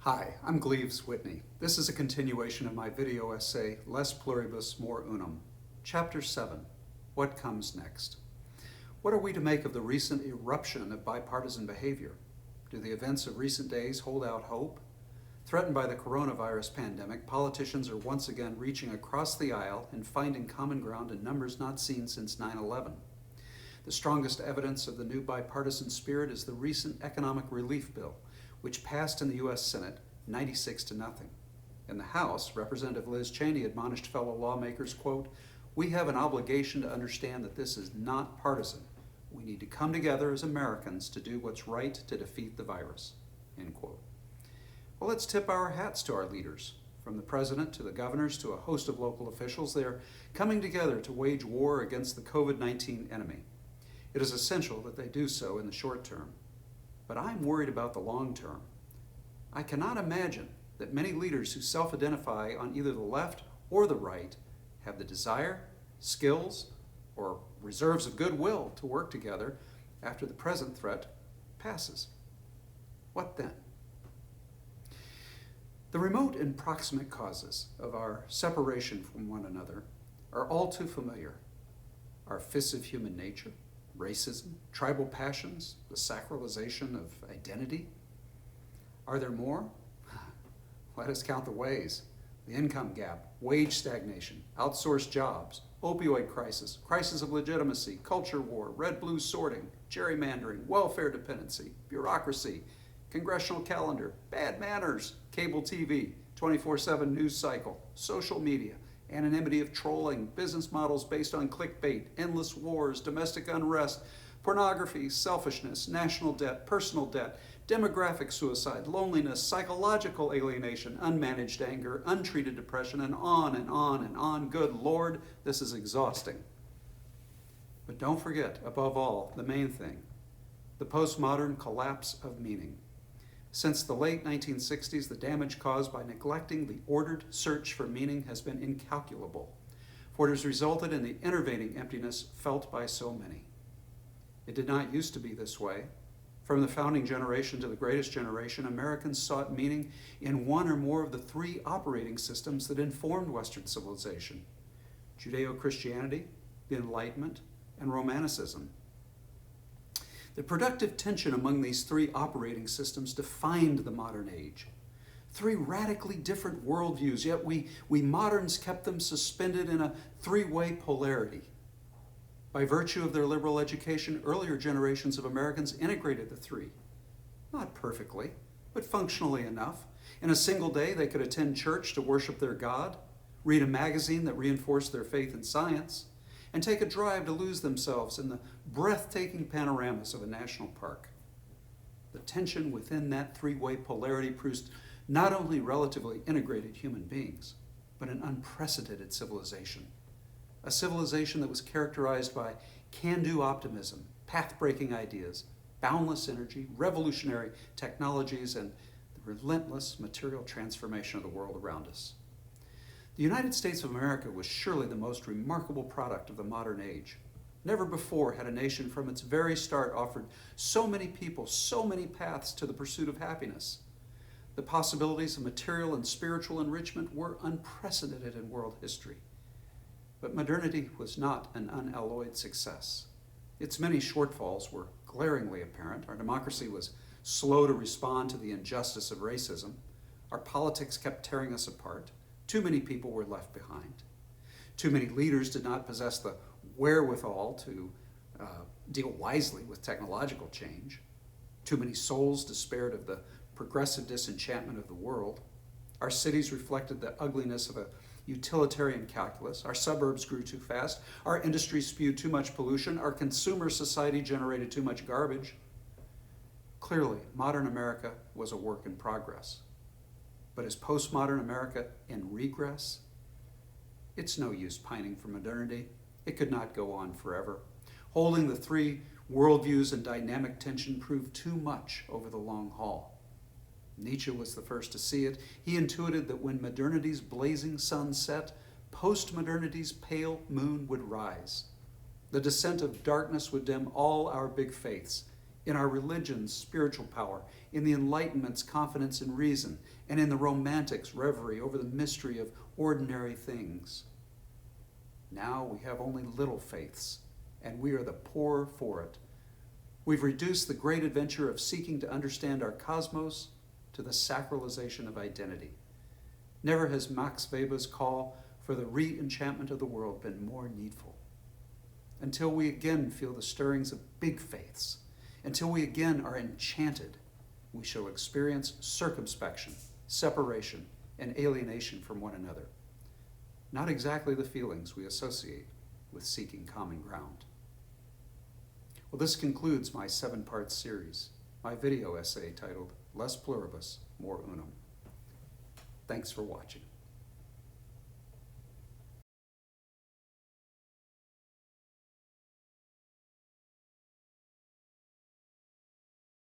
Hi, I'm Gleaves Whitney. This is a continuation of my video essay, Less Pluribus, More Unum. Chapter 7, What Comes Next? What are we to make of the recent eruption of bipartisan behavior? Do the events of recent days hold out hope? Threatened by the coronavirus pandemic, politicians are once again reaching across the aisle and finding common ground in numbers not seen since 9/11. The strongest evidence of the new bipartisan spirit is the recent economic relief bill, which passed in the U.S. Senate 96-0. In the House, Representative Liz Cheney admonished fellow lawmakers, quote, "We have an obligation to understand that this is not partisan. We need to come together as Americans to do what's right to defeat the virus," end quote. Well, let's tip our hats to our leaders. From the president to the governors to a host of local officials, they are coming together to wage war against the COVID-19 enemy. It is essential that they do so in the short term. But I'm worried about the long term. I cannot imagine that many leaders who self-identify on either the left or the right have the desire, skills, or reserves of goodwill to work together after the present threat passes. What then? The remote and proximate causes of our separation from one another are all too familiar. Our fissive human nature, racism, tribal passions, the sacralization of identity. Are there more? Let us count the ways. The income gap, wage stagnation, outsourced jobs, opioid crisis, crisis of legitimacy, culture war, red-blue sorting, gerrymandering, welfare dependency, bureaucracy, congressional calendar, bad manners, cable TV, 24/7 news cycle, social media, anonymity of trolling, business models based on clickbait, endless wars, domestic unrest, pornography, selfishness, national debt, personal debt, demographic suicide, loneliness, psychological alienation, unmanaged anger, untreated depression, and on and on and on. Good Lord, this is exhausting. But don't forget, above all, the main thing, the postmodern collapse of meaning. Since the late 1960s, the damage caused by neglecting the ordered search for meaning has been incalculable, for it has resulted in the enervating emptiness felt by so many. It did not used to be this way. From the founding generation to the greatest generation, Americans sought meaning in one or more of the three operating systems that informed Western civilization: Judeo-Christianity, the Enlightenment, and Romanticism. The productive tension among these three operating systems defined the modern age. Three radically different worldviews, yet we moderns kept them suspended in a three-way polarity. By virtue of their liberal education, earlier generations of Americans integrated the three. Not perfectly, but functionally enough. In a single day, they could attend church to worship their God, read a magazine that reinforced their faith in science, and take a drive to lose themselves in the breathtaking panoramas of a national park. The tension within that three-way polarity produced not only relatively integrated human beings, but an unprecedented civilization. A civilization that was characterized by can-do optimism, path-breaking ideas, boundless energy, revolutionary technologies, and the relentless material transformation of the world around us. The United States of America was surely the most remarkable product of the modern age. Never before had a nation from its very start offered so many people, so many paths to the pursuit of happiness. The possibilities of material and spiritual enrichment were unprecedented in world history. But modernity was not an unalloyed success. Its many shortfalls were glaringly apparent. Our democracy was slow to respond to the injustice of racism. Our politics kept tearing us apart. Too many people were left behind. Too many leaders did not possess the wherewithal to deal wisely with technological change. Too many souls despaired of the progressive disenchantment of the world. Our cities reflected the ugliness of a utilitarian calculus. Our suburbs grew too fast. Our industry spewed too much pollution. Our consumer society generated too much garbage. Clearly, modern America was a work in progress. But is postmodern America in regress? It's no use pining for modernity. It could not go on forever. Holding the three worldviews in dynamic tension proved too much over the long haul. Nietzsche was the first to see it. He intuited that when modernity's blazing sun set, post-modernity's pale moon would rise. The descent of darkness would dim all our big faiths, in our religion's spiritual power, in the Enlightenment's confidence in reason, and in the Romantics' reverie over the mystery of ordinary things. Now we have only little faiths, and we are the poorer for it. We've reduced the great adventure of seeking to understand our cosmos to the sacralization of identity. Never has Max Weber's call for the re-enchantment of the world been more needful. Until we again feel the stirrings of big faiths, until we again are enchanted, we shall experience circumspection, separation, and alienation from one another. Not exactly the feelings we associate with seeking common ground. Well, this concludes my 7-part series, my video essay titled Less Pluribus, More Unum. Thanks for watching.